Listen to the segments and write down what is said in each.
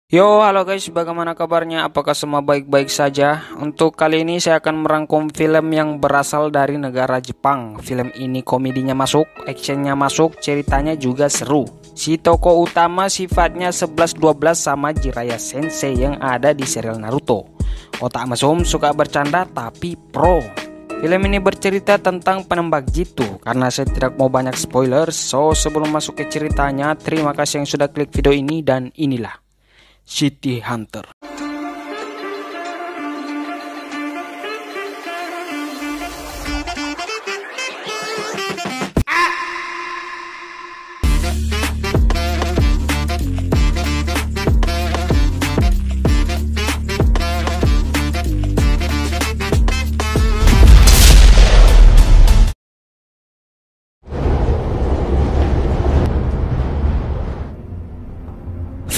Yo, halo guys, bagaimana kabarnya? Apakah semua baik-baik saja? Untuk kali ini saya akan merangkum film yang berasal dari negara Jepang. Film ini komedinya masuk, actionnya masuk, ceritanya juga seru. Si tokoh utama sifatnya 11-12 sama Jiraiya Sensei yang ada di serial Naruto. Otak mesum, suka bercanda tapi pro. Film ini bercerita tentang penembak jitu. Karena saya tidak mau banyak spoiler, so sebelum masuk ke ceritanya, terima kasih yang sudah klik video ini dan inilah City Hunter.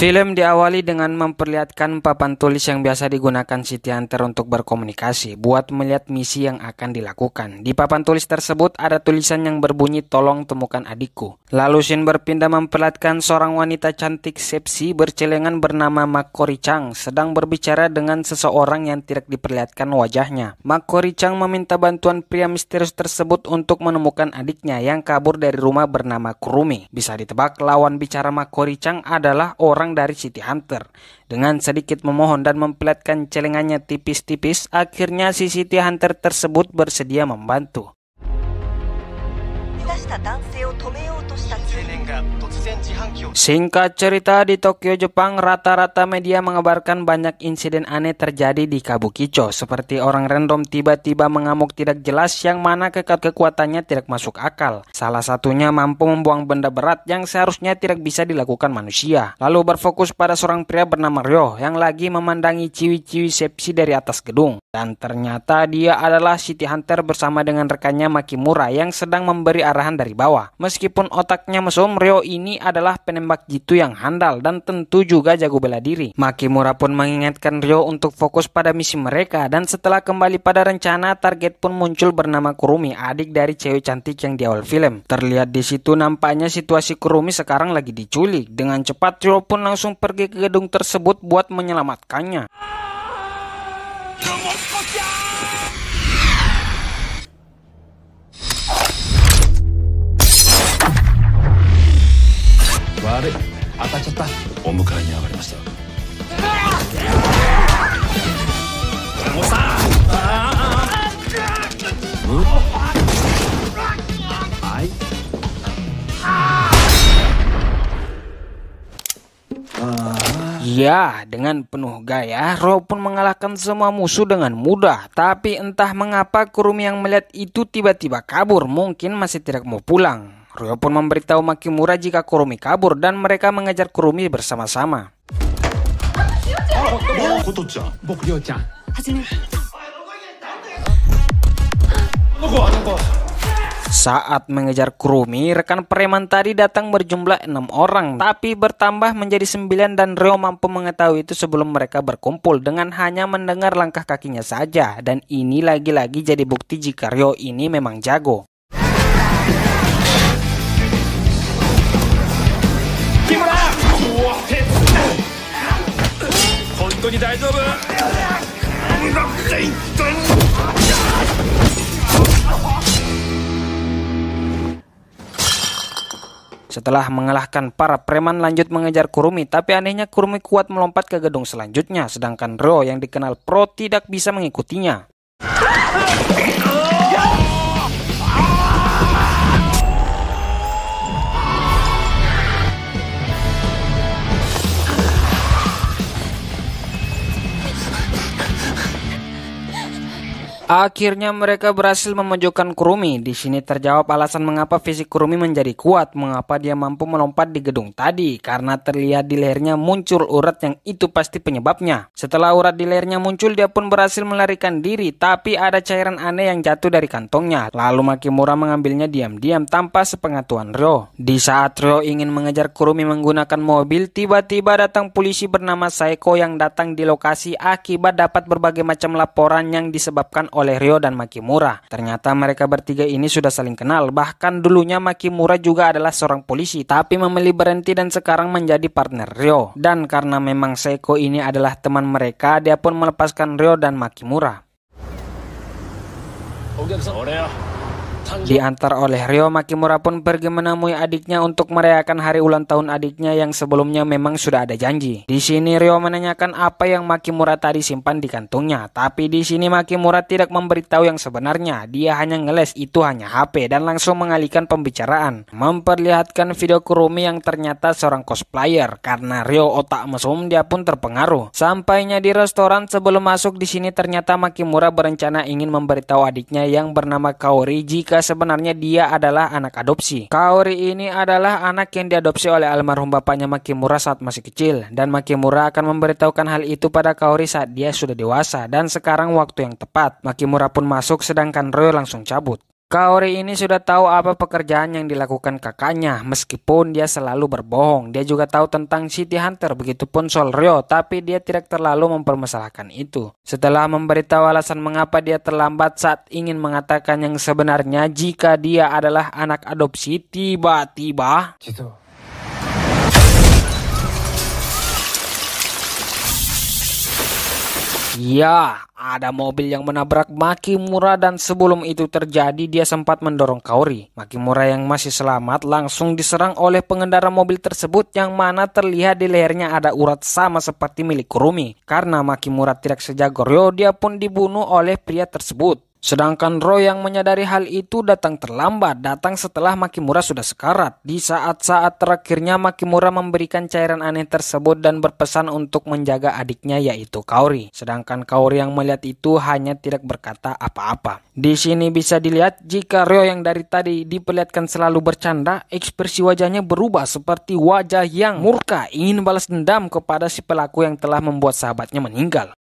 Film diawali dengan memperlihatkan papan tulis yang biasa digunakan City Hunter untuk berkomunikasi, buat melihat misi yang akan dilakukan. Di papan tulis tersebut ada tulisan yang berbunyi "Tolong temukan adikku". Lalu scene berpindah memperlihatkan seorang wanita cantik seksi bercelengan bernama Makori-chan sedang berbicara dengan seseorang yang tidak diperlihatkan wajahnya. Makori-chan meminta bantuan pria misterius tersebut untuk menemukan adiknya yang kabur dari rumah bernama Kurumi. Bisa ditebak lawan bicara Makori-chan adalah orang dari City Hunter. Dengan sedikit memohon dan memperlihatkan celengannya tipis-tipis, akhirnya si City Hunter tersebut bersedia membantu. Singkat cerita, di Tokyo, Jepang, rata-rata media mengabarkan banyak insiden aneh terjadi di Kabukicho, seperti orang random tiba-tiba mengamuk tidak jelas yang mana kekuatannya tidak masuk akal. Salah satunya mampu membuang benda berat yang seharusnya tidak bisa dilakukan manusia. Lalu berfokus pada seorang pria bernama Ryo yang lagi memandangi ciwi-ciwi sepsi dari atas gedung. Dan ternyata dia adalah City Hunter bersama dengan rekannya Makimura yang sedang memberi arahan dari bawah. Meskipun otaknya mesum, Ryo ini adalah penembak jitu yang handal dan tentu juga jago bela diri. Makimura pun mengingatkan Ryo untuk fokus pada misi mereka, dan setelah kembali pada rencana, target pun muncul bernama Kurumi, adik dari cewek cantik yang di awal film. Terlihat di situ nampaknya situasi Kurumi sekarang lagi diculik. Dengan cepat Ryo pun langsung pergi ke gedung tersebut buat menyelamatkannya. Ya, dengan penuh gaya, Ryo pun mengalahkan semua musuh dengan mudah. Tapi entah mengapa Kurumi yang melihat itu tiba-tiba kabur, mungkin masih tidak mau pulang. Ryo pun memberitahu Makimura jika Kurumi kabur dan mereka mengejar Kurumi bersama-sama. Saat mengejar Kurumi, rekan preman tadi datang berjumlah 6 orang, tapi bertambah menjadi 9 dan Ryo mampu mengetahui itu sebelum mereka berkumpul dengan hanya mendengar langkah kakinya saja. Dan ini lagi-lagi jadi bukti jika Ryo ini memang jago. Setelah mengalahkan para preman, lanjut mengejar Kurumi, tapi anehnya Kurumi kuat melompat ke gedung selanjutnya, sedangkan Ryo yang dikenal pro tidak bisa mengikutinya. Akhirnya mereka berhasil memojokkan Kurumi. Di sini terjawab alasan mengapa fisik Kurumi menjadi kuat, mengapa dia mampu melompat di gedung tadi, karena terlihat di lehernya muncul urat yang itu pasti penyebabnya. Setelah urat di lehernya muncul, dia pun berhasil melarikan diri, tapi ada cairan aneh yang jatuh dari kantongnya. Lalu Makimura mengambilnya diam-diam tanpa sepengetahuan Ryo. Di saat Ryo ingin mengejar Kurumi menggunakan mobil, tiba-tiba datang polisi bernama Saeko yang datang di lokasi akibat dapat berbagai macam laporan yang disebabkan oleh Ryo dan Makimura. Ternyata mereka bertiga ini sudah saling kenal. Bahkan dulunya Makimura juga adalah seorang polisi, tapi memilih berhenti dan sekarang menjadi partner Ryo. Dan karena memang Seiko ini adalah teman mereka, dia pun melepaskan Ryo dan Makimura. Diantar oleh Ryo, Makimura pun pergi menemui adiknya untuk merayakan hari ulang tahun adiknya yang sebelumnya memang sudah ada janji. Di sini Ryo menanyakan apa yang Makimura tadi simpan di kantongnya, tapi di sini Makimura tidak memberitahu yang sebenarnya. Dia hanya ngeles itu hanya HP dan langsung mengalihkan pembicaraan, memperlihatkan video Kurumi yang ternyata seorang cosplayer. Karena Ryo otak mesum, dia pun terpengaruh. Sampainya di restoran, sebelum masuk di sini ternyata Makimura berencana ingin memberitahu adiknya yang bernama Kaori jika sebenarnya dia adalah anak adopsi. Kaori ini adalah anak yang diadopsi oleh almarhum bapaknya Makimura saat masih kecil, dan Makimura akan memberitahukan hal itu pada Kaori saat dia sudah dewasa, dan sekarang waktu yang tepat. Makimura pun masuk sedangkan Ryo langsung cabut. Kaori ini sudah tahu apa pekerjaan yang dilakukan kakaknya, meskipun dia selalu berbohong. Dia juga tahu tentang City Hunter, begitupun soal Ryo, tapi dia tidak terlalu mempermasalahkan itu. Setelah memberitahu alasan mengapa dia terlambat saat ingin mengatakan yang sebenarnya jika dia adalah anak adopsi, tiba-tiba ya, ada mobil yang menabrak Makimura dan sebelum itu terjadi dia sempat mendorong Kaori. Makimura yang masih selamat langsung diserang oleh pengendara mobil tersebut yang mana terlihat di lehernya ada urat sama seperti milik Kurumi. Karena Makimura tidak sejago Ryo, dia pun dibunuh oleh pria tersebut. Sedangkan Ryo yang menyadari hal itu datang terlambat, datang setelah Makimura sudah sekarat. Di saat-saat terakhirnya Makimura memberikan cairan aneh tersebut dan berpesan untuk menjaga adiknya yaitu Kaori. Sedangkan Kaori yang melihat itu hanya tidak berkata apa-apa. Di sini bisa dilihat jika Ryo yang dari tadi diperlihatkan selalu bercanda, ekspresi wajahnya berubah seperti wajah yang murka ingin balas dendam kepada si pelaku yang telah membuat sahabatnya meninggal.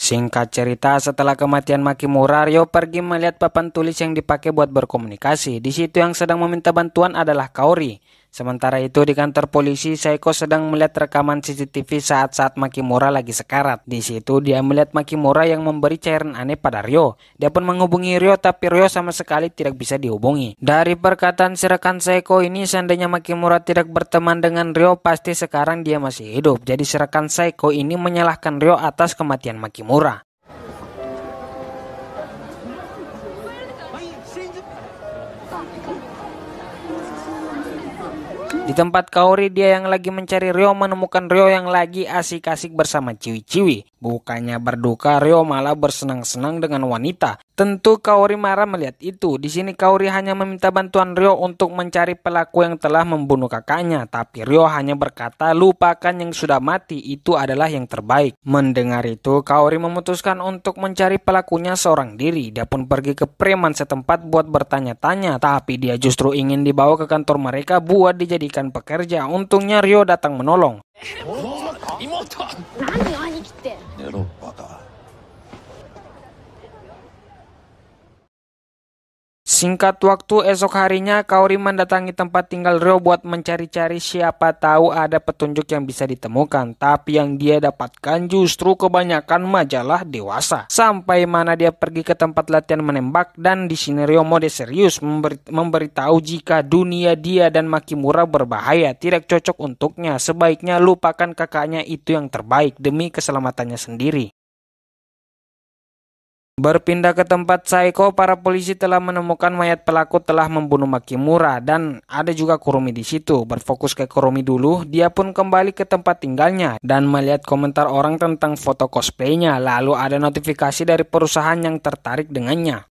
Singkat cerita, setelah kematian Makimura, Ryo pergi melihat papan tulis yang dipakai buat berkomunikasi. Di situ yang sedang meminta bantuan adalah Kaori. Sementara itu di kantor polisi, Seiko sedang melihat rekaman CCTV saat-saat Makimura lagi sekarat. Di situ dia melihat Makimura yang memberi cairan aneh pada Ryo. Dia pun menghubungi Ryo, tapi Ryo sama sekali tidak bisa dihubungi. Dari perkataan si rekan Seiko ini, seandainya Makimura tidak berteman dengan Ryo, pasti sekarang dia masih hidup. Jadi si rekan Seiko ini menyalahkan Ryo atas kematian Makimura. Di tempat Kaori, dia yang lagi mencari Ryo menemukan Ryo yang lagi asik-asik bersama ciwi-ciwi. Bukannya berduka, Ryo malah bersenang-senang dengan wanita. Tentu Kaori marah melihat itu. Di sini Kaori hanya meminta bantuan Ryo untuk mencari pelaku yang telah membunuh kakaknya. Tapi Ryo hanya berkata, lupakan yang sudah mati, itu adalah yang terbaik. Mendengar itu, Kaori memutuskan untuk mencari pelakunya seorang diri. Dia pun pergi ke preman setempat buat bertanya-tanya. Tapi dia justru ingin dibawa ke kantor mereka buat dijadikan pekerja. Untungnya Ryo datang menolong. Singkat waktu, esok harinya Kaori mendatangi tempat tinggal Ryo buat mencari-cari siapa tahu ada petunjuk yang bisa ditemukan. Tapi yang dia dapatkan justru kebanyakan majalah dewasa. Sampai mana dia pergi ke tempat latihan menembak dan di sini Ryo mode serius memberitahu jika dunia dia dan Makimura berbahaya, tidak cocok untuknya. Sebaiknya lupakan kakaknya, itu yang terbaik demi keselamatannya sendiri. Berpindah ke tempat Seiko, para polisi telah menemukan mayat pelaku telah membunuh Makimura dan ada juga Kurumi di situ. Berfokus ke Kurumi dulu, dia pun kembali ke tempat tinggalnya dan melihat komentar orang tentang foto cosplaynya. Lalu ada notifikasi dari perusahaan yang tertarik dengannya.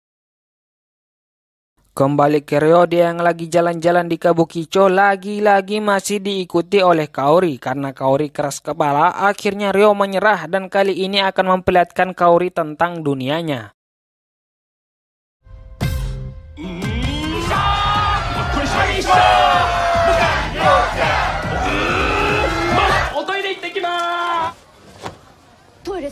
Kembali ke Ryo, dia yang lagi jalan-jalan di Kabukicho lagi-lagi masih diikuti oleh Kaori. Karena Kaori keras kepala, akhirnya Ryo menyerah dan kali ini akan memperlihatkan Kaori tentang dunianya.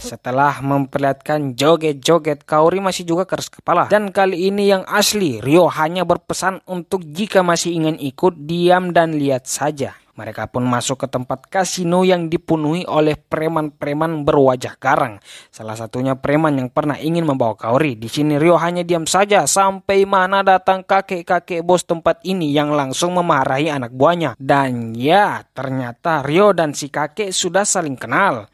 Setelah memperlihatkan joget-joget, Kaori masih juga keras kepala. Dan kali ini yang asli, Ryo hanya berpesan untuk jika masih ingin ikut, diam dan lihat saja. Mereka pun masuk ke tempat kasino yang dipenuhi oleh preman-preman berwajah garang. Salah satunya preman yang pernah ingin membawa Kaori. Di sini Ryo hanya diam saja sampai mana datang kakek-kakek bos tempat ini yang langsung memarahi anak buahnya. Dan ya, ternyata Ryo dan si kakek sudah saling kenal.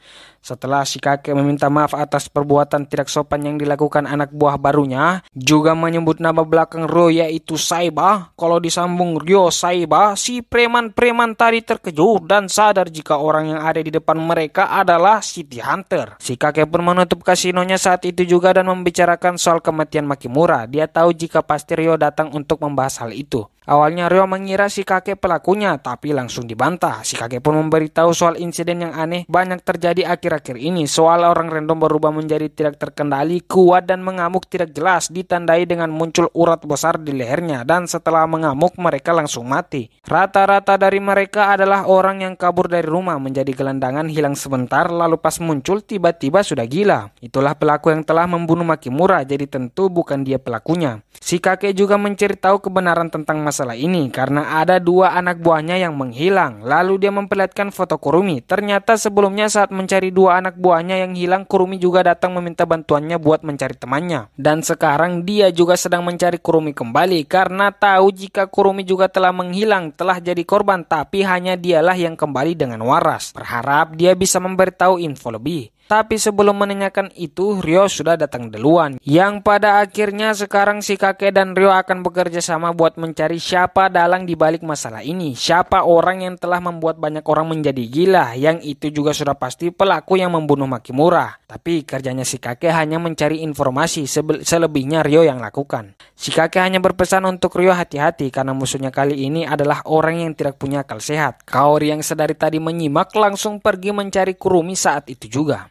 Setelah si kakek meminta maaf atas perbuatan tidak sopan yang dilakukan anak buah barunya, juga menyebut nama belakang Ryo yaitu Saiba. Kalau disambung Ryo Saiba, si preman-preman tadi terkejut dan sadar jika orang yang ada di depan mereka adalah City Hunter. Si kakek pun menutup kasinonya saat itu juga dan membicarakan soal kematian Makimura. Dia tahu jika pasti Ryo datang untuk membahas hal itu. Awalnya Ryo mengira si kakek pelakunya, tapi langsung dibantah. Si kakek pun memberitahu soal insiden yang aneh banyak terjadi akhir-akhir ini. Soal orang random berubah menjadi tidak terkendali, kuat dan mengamuk tidak jelas, ditandai dengan muncul urat besar di lehernya. Dan setelah mengamuk mereka langsung mati. Rata-rata dari mereka adalah orang yang kabur dari rumah menjadi gelandangan, hilang sebentar, lalu pas muncul tiba-tiba sudah gila. Itulah pelaku yang telah membunuh Makimura, jadi tentu bukan dia pelakunya. Si kakek juga mencari tahu kebenaran tentang masalah ini karena ada dua anak buahnya yang menghilang. Lalu dia memperlihatkan foto Kurumi. Ternyata sebelumnya saat mencari dua anak buahnya yang hilang, Kurumi juga datang meminta bantuannya buat mencari temannya. Dan sekarang dia juga sedang mencari Kurumi kembali karena tahu jika Kurumi juga telah menghilang, telah jadi korban, tapi hanya dialah yang kembali dengan waras. Berharap dia bisa memberitahu info lebih. Tapi sebelum menanyakan itu, Ryo sudah datang duluan. Yang pada akhirnya sekarang si kakek dan Ryo akan bekerja sama buat mencari siapa dalang di balik masalah ini. Siapa orang yang telah membuat banyak orang menjadi gila. Yang itu juga sudah pasti pelaku yang membunuh Makimura. Tapi kerjanya si kakek hanya mencari informasi, selebihnya Ryo yang lakukan. Si kakek hanya berpesan untuk Ryo hati-hati karena musuhnya kali ini adalah orang yang tidak punya akal sehat. Kaori yang sedari tadi menyimak langsung pergi mencari Kurumi saat itu juga.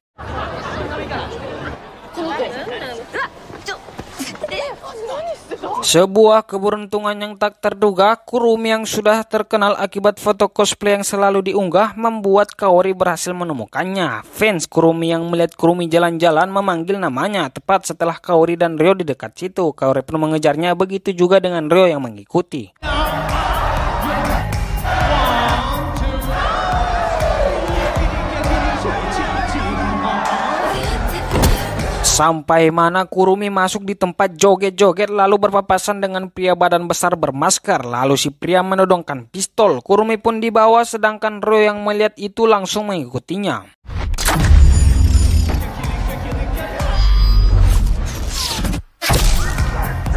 Sebuah keberuntungan yang tak terduga, Kurumi yang sudah terkenal akibat foto cosplay yang selalu diunggah membuat Kaori berhasil menemukannya. Fans Kurumi yang melihat Kurumi jalan-jalan memanggil namanya tepat setelah Kaori dan Ryo di dekat situ. Kaori pun mengejarnya, begitu juga dengan Ryo yang mengikuti. Sampai mana Kurumi masuk di tempat joget-joget lalu berpapasan dengan pria badan besar bermasker. Lalu si pria menodongkan pistol. Kurumi pun dibawa sedangkan Ryo yang melihat itu langsung mengikutinya.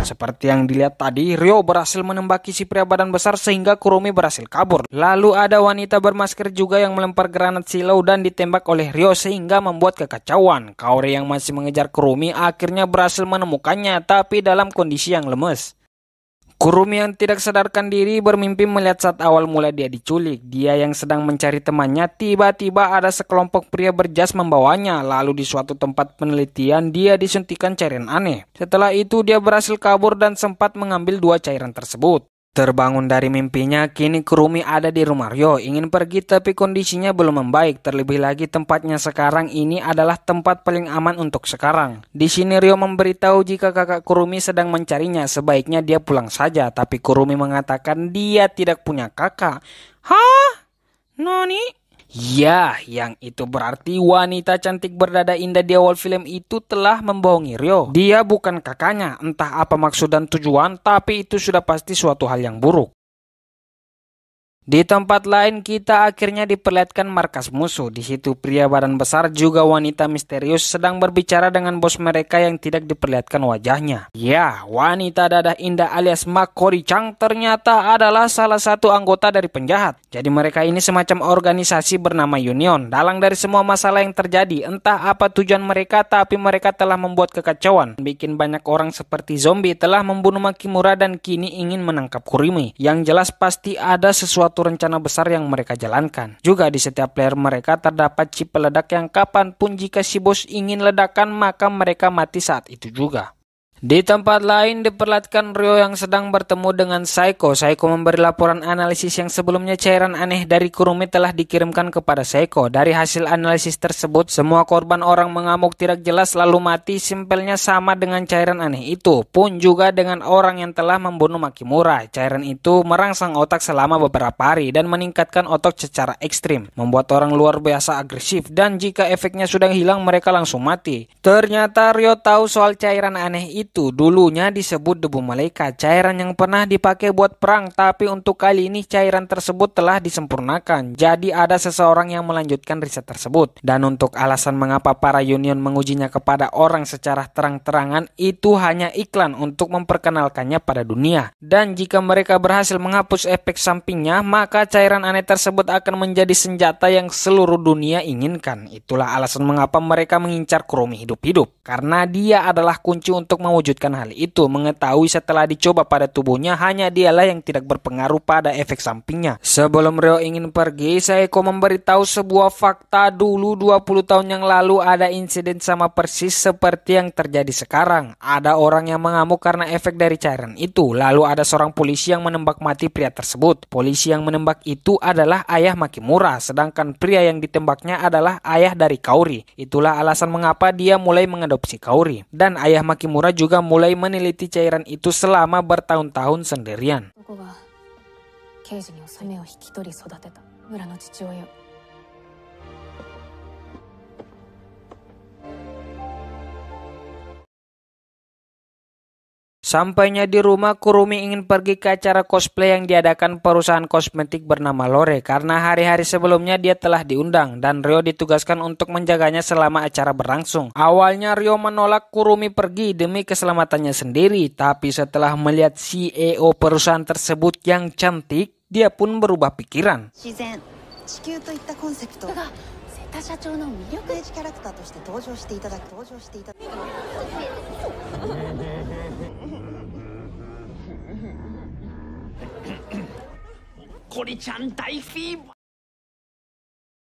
Seperti yang dilihat tadi, Ryo berhasil menembaki si pria badan besar sehingga Kurumi berhasil kabur. Lalu ada wanita bermasker juga yang melempar granat silau dan ditembak oleh Ryo sehingga membuat kekacauan. Kaori yang masih mengejar Kurumi akhirnya berhasil menemukannya tapi dalam kondisi yang lemes. Kurumi yang tidak sadarkan diri bermimpi melihat saat awal mula dia diculik. Dia yang sedang mencari temannya, tiba-tiba ada sekelompok pria berjas membawanya. Lalu di suatu tempat penelitian dia disuntikan cairan aneh. Setelah itu dia berhasil kabur dan sempat mengambil dua cairan tersebut. Terbangun dari mimpinya, kini Kurumi ada di rumah Ryo. Ingin pergi tapi kondisinya belum membaik. Terlebih lagi tempatnya sekarang ini adalah tempat paling aman untuk sekarang. Di sini Ryo memberitahu jika kakak Kurumi sedang mencarinya. Sebaiknya dia pulang saja. Tapi Kurumi mengatakan dia tidak punya kakak. Hah? Nani? Ya, yang itu berarti wanita cantik berdada indah di awal film itu telah membohongi Ryo. Dia bukan kakaknya, entah apa maksud dan tujuan, tapi itu sudah pasti suatu hal yang buruk. Di tempat lain kita akhirnya diperlihatkan markas musuh. Di situ pria badan besar juga wanita misterius sedang berbicara dengan bos mereka yang tidak diperlihatkan wajahnya. Ya, wanita dadah indah alias Makori-chan ternyata adalah salah satu anggota dari penjahat. Jadi mereka ini semacam organisasi bernama Union. Dalang dari semua masalah yang terjadi, entah apa tujuan mereka, tapi mereka telah membuat kekacauan. Bikin banyak orang seperti zombie, telah membunuh Makimura dan kini ingin menangkap Kurumi. Yang jelas pasti ada sesuatu rencana besar yang mereka jalankan. Juga di setiap player mereka terdapat chip peledak yang kapanpun jika si bos ingin ledakan maka mereka mati saat itu juga. Di tempat lain diperlihatkan Ryo yang sedang bertemu dengan Saeko. Saeko memberi laporan analisis yang sebelumnya cairan aneh dari Kurumi telah dikirimkan kepada Saeko. Dari hasil analisis tersebut, semua korban orang mengamuk tidak jelas lalu mati simpelnya sama dengan cairan aneh itu. Pun juga dengan orang yang telah membunuh Makimura. Cairan itu merangsang otak selama beberapa hari dan meningkatkan otot secara ekstrim, membuat orang luar biasa agresif, dan jika efeknya sudah hilang mereka langsung mati. Ternyata Ryo tahu soal cairan aneh itu. Dulunya disebut debu malaikat, cairan yang pernah dipakai buat perang, tapi untuk kali ini cairan tersebut telah disempurnakan. Jadi ada seseorang yang melanjutkan riset tersebut. Dan untuk alasan mengapa para Union mengujinya kepada orang secara terang-terangan, itu hanya iklan untuk memperkenalkannya pada dunia. Dan jika mereka berhasil menghapus efek sampingnya, maka cairan aneh tersebut akan menjadi senjata yang seluruh dunia inginkan. Itulah alasan mengapa mereka mengincar Kurumi hidup-hidup, karena dia adalah kunci untuk mewujudkan hal itu. Mengetahui setelah dicoba pada tubuhnya, hanya dialah yang tidak berpengaruh pada efek sampingnya. Sebelum Ryo ingin pergi, Saeko memberitahu sebuah fakta. Dulu 20 tahun yang lalu ada insiden sama persis seperti yang terjadi sekarang. Ada orang yang mengamuk karena efek dari cairan itu. Lalu ada seorang polisi yang menembak mati pria tersebut. Polisi yang menembak itu adalah ayah Makimura, sedangkan pria yang ditembaknya adalah ayah dari Kaori. Itulah alasan mengapa dia mulai mengadopsi Kaori. Dan ayah Makimura juga mulai meneliti cairan itu selama bertahun-tahun sendirian. Sampainya di rumah, Kurumi ingin pergi ke acara cosplay yang diadakan perusahaan kosmetik bernama Lore karena hari-hari sebelumnya dia telah diundang dan Ryo ditugaskan untuk menjaganya selama acara berlangsung. Awalnya Ryo menolak Kurumi pergi demi keselamatannya sendiri, tapi setelah melihat CEO perusahaan tersebut yang cantik, dia pun berubah pikiran. 社長の魅力的キャラクターとして登場していただくコリちゃん大フィーバー.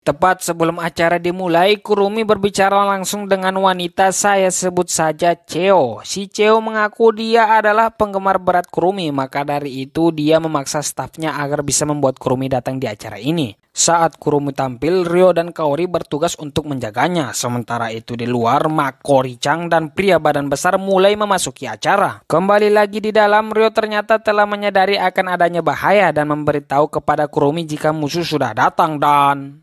Tepat sebelum acara dimulai, Kurumi berbicara langsung dengan wanita, saya sebut saja Cheo. Si Cheo mengaku dia adalah penggemar berat Kurumi, maka dari itu dia memaksa stafnya agar bisa membuat Kurumi datang di acara ini. Saat Kurumi tampil, Ryo dan Kaori bertugas untuk menjaganya. Sementara itu di luar, Makori-chan dan pria badan besar mulai memasuki acara. Kembali lagi di dalam, Ryo ternyata telah menyadari akan adanya bahaya dan memberitahu kepada Kurumi jika musuh sudah datang dan...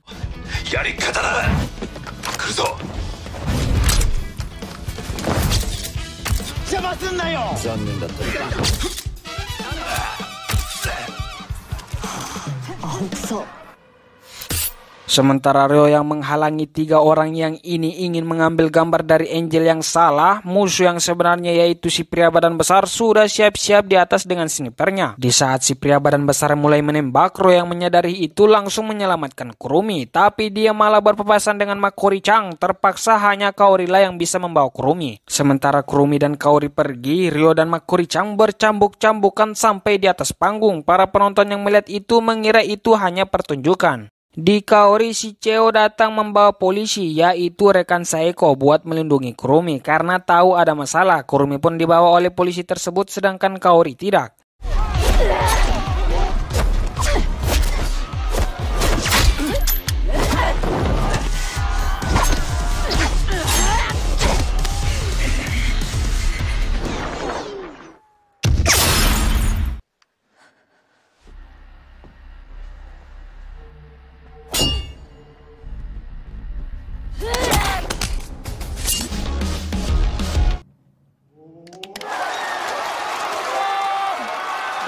Sementara Ryo yang menghalangi 3 orang yang ini ingin mengambil gambar dari Angel yang salah, musuh yang sebenarnya yaitu si pria badan besar sudah siap-siap di atas dengan snipernya. Di saat si pria badan besar mulai menembak, Ryo yang menyadari itu langsung menyelamatkan Kurumi, tapi dia malah berpapasan dengan Makori-chan. Terpaksa hanya Kaori lah yang bisa membawa Kurumi. Sementara Kurumi dan Kaori pergi, Ryo dan Makori-chan bercambuk-cambukan sampai di atas panggung. Para penonton yang melihat itu mengira itu hanya pertunjukan. Di Kaori, si Cheo datang membawa polisi, yaitu rekan Saeko, buat melindungi Kurumi karena tahu ada masalah. Kurumi pun dibawa oleh polisi tersebut, sedangkan Kaori tidak.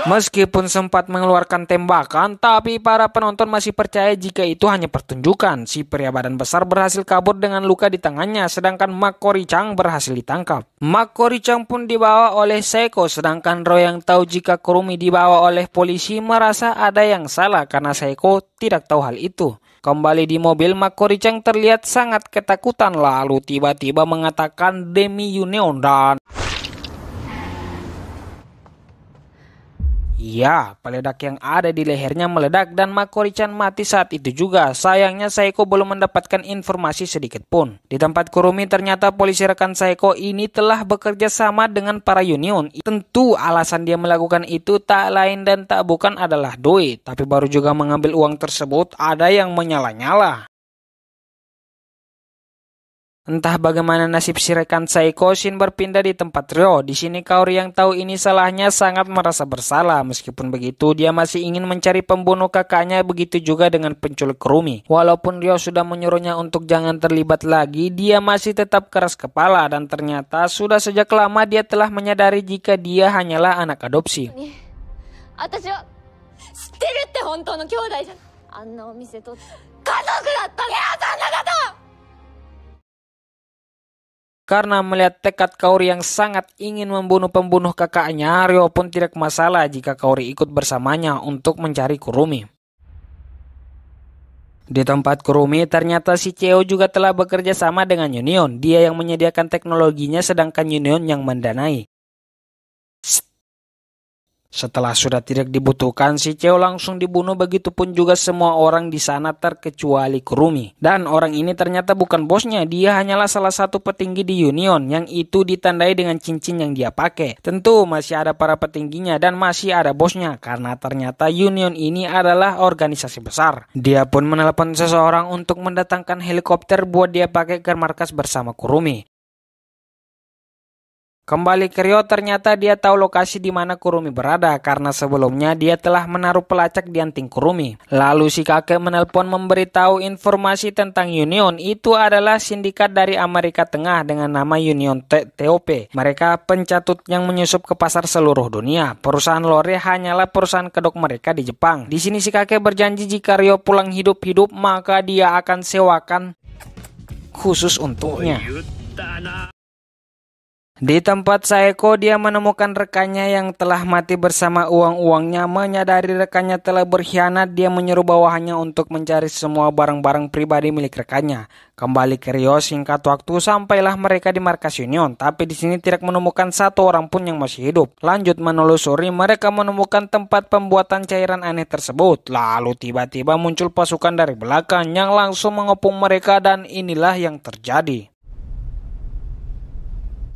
Meskipun sempat mengeluarkan tembakan, tapi para penonton masih percaya jika itu hanya pertunjukan. Si pria badan besar berhasil kabur dengan luka di tangannya, sedangkan Makori-chan berhasil ditangkap. Makori-chan pun dibawa oleh Saeko, sedangkan Ryo yang tahu jika Kurumi dibawa oleh polisi merasa ada yang salah karena Saeko tidak tahu hal itu. Kembali di mobil, Makori-chan terlihat sangat ketakutan lalu tiba-tiba mengatakan demi Union dan... Ya, peledak yang ada di lehernya meledak dan Makori-chan mati saat itu juga. Sayangnya Saeko belum mendapatkan informasi sedikit pun. Di tempat Kurumi ternyata polisi rekan Saeko ini telah bekerja sama dengan para Union. Tentu alasan dia melakukan itu tak lain dan tak bukan adalah doi. Tapi baru juga mengambil uang tersebut ada yang menyala-nyala. Entah bagaimana nasib si rekan Saeko, Shin berpindah di tempat Ryo. Di sini Kaori yang tahu ini salahnya sangat merasa bersalah. Meskipun begitu, dia masih ingin mencari pembunuh kakaknya, begitu juga dengan penculik Kurumi. Walaupun Ryo sudah menyuruhnya untuk jangan terlibat lagi, dia masih tetap keras kepala dan ternyata sudah sejak lama dia telah menyadari jika dia hanyalah anak adopsi. Karena melihat tekad Kaori yang sangat ingin membunuh pembunuh kakaknya, Ryo pun tidak masalah jika Kaori ikut bersamanya untuk mencari Kurumi. Di tempat Kurumi, ternyata si Cheo juga telah bekerja sama dengan Union. Dia yang menyediakan teknologinya sedangkan Union yang mendanai. Setelah sudah tidak dibutuhkan, si Cheo langsung dibunuh, begitupun juga semua orang di sana terkecuali Kurumi. Dan orang ini ternyata bukan bosnya, dia hanyalah salah satu petinggi di Union yang itu ditandai dengan cincin yang dia pakai. Tentu masih ada para petingginya dan masih ada bosnya karena ternyata Union ini adalah organisasi besar. Dia pun menelepon seseorang untuk mendatangkan helikopter buat dia pakai ke markas bersama Kurumi. Kembali ke Ryo, ternyata dia tahu lokasi di mana Kurumi berada karena sebelumnya dia telah menaruh pelacak di anting Kurumi. Lalu si kakek menelpon memberitahu informasi tentang Union. Itu adalah sindikat dari Amerika Tengah dengan nama Union TOP. Mereka pencatut yang menyusup ke pasar seluruh dunia. Perusahaan Lore hanyalah perusahaan kedok mereka di Jepang. Di sini si kakek berjanji jika Ryo pulang hidup-hidup maka dia akan sewakan khusus untuknya. Di tempat Saeko, dia menemukan rekannya yang telah mati bersama uang-uangnya. Menyadari rekannya telah berkhianat, dia menyuruh bawahannya untuk mencari semua barang-barang pribadi milik rekannya. Kembali ke Ryo, singkat waktu sampailah mereka di markas Union, tapi di sini tidak menemukan satu orang pun yang masih hidup. Lanjut menelusuri, mereka menemukan tempat pembuatan cairan aneh tersebut. Lalu tiba-tiba muncul pasukan dari belakang yang langsung mengepung mereka dan inilah yang terjadi.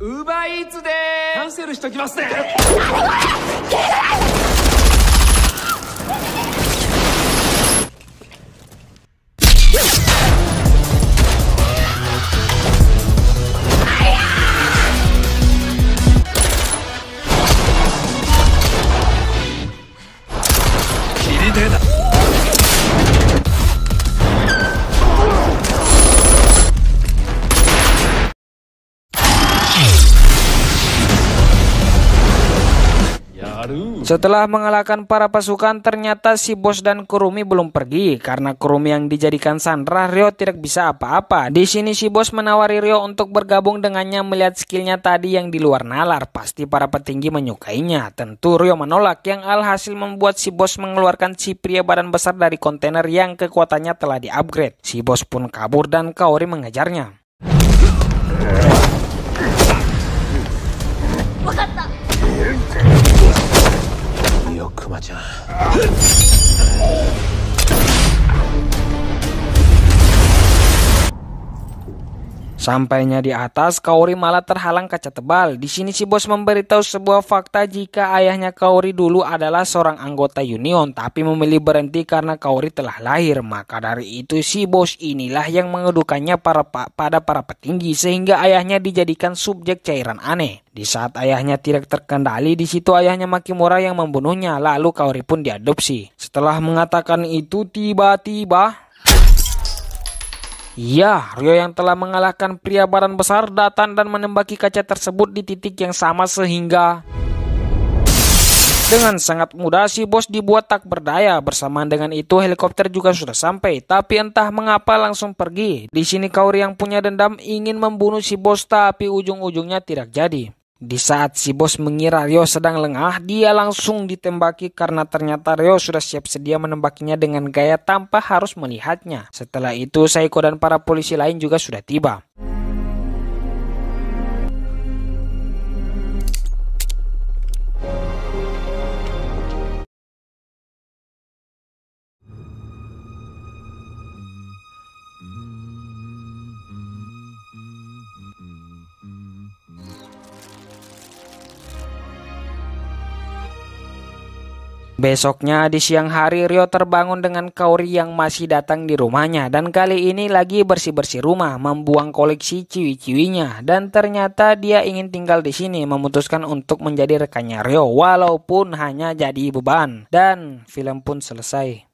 Uber Eats でキャンセルしときますね。切り出だ。Setelah mengalahkan para pasukan, ternyata si bos dan Kurumi belum pergi. Karena Kurumi yang dijadikan sandera, Ryo tidak bisa apa-apa. Di sini si bos menawari Ryo untuk bergabung dengannya. Melihat skillnya tadi yang di luar nalar, pasti para petinggi menyukainya. Tentu Ryo menolak, yang alhasil membuat si bos mengeluarkan si pria badan besar dari kontainer yang kekuatannya telah di-upgrade. Si bos pun kabur dan Kaori mengejarnya. Sampainya di atas, Kaori malah terhalang kaca tebal. Di sini si bos memberitahu sebuah fakta jika ayahnya Kaori dulu adalah seorang anggota Union, tapi memilih berhenti karena Kaori telah lahir. Maka dari itu si bos inilah yang mengedukannya pada para petinggi sehingga ayahnya dijadikan subjek cairan aneh. Di saat ayahnya tidak terkendali, di situ ayahnya Makimura yang membunuhnya. Lalu Kaori pun diadopsi. Setelah mengatakan itu, tiba-tiba ya, Ryo yang telah mengalahkan pria badan besar datang dan menembaki kaca tersebut di titik yang sama sehingga dengan sangat mudah si bos dibuat tak berdaya. Bersamaan dengan itu helikopter juga sudah sampai, tapi entah mengapa langsung pergi. Di sini Kaori yang punya dendam ingin membunuh si bos, tapi ujung-ujungnya tidak jadi. Di saat si bos mengira Ryo sedang lengah, dia langsung ditembaki karena ternyata Ryo sudah siap sedia menembakinya dengan gaya tanpa harus melihatnya. Setelah itu Saeko dan para polisi lain juga sudah tiba. Besoknya di siang hari, Ryo terbangun dengan Kaori yang masih datang di rumahnya, dan kali ini lagi bersih-bersih rumah, membuang koleksi ciwi-ciwinya, dan ternyata dia ingin tinggal di sini, memutuskan untuk menjadi rekannya Ryo walaupun hanya jadi beban. Dan film pun selesai.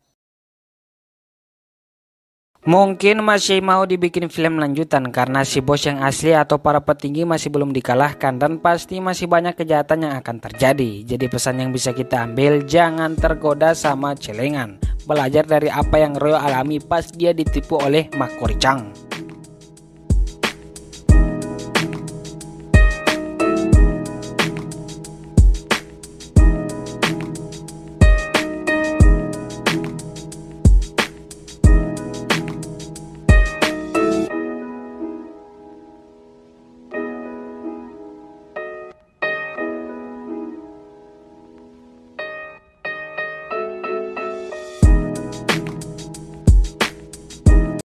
Mungkin masih mau dibikin film lanjutan karena si bos yang asli atau para petinggi masih belum dikalahkan, dan pasti masih banyak kejahatan yang akan terjadi. Jadi pesan yang bisa kita ambil, jangan tergoda sama celengan. Belajar dari apa yang Ryo alami pas dia ditipu oleh Makori-chan.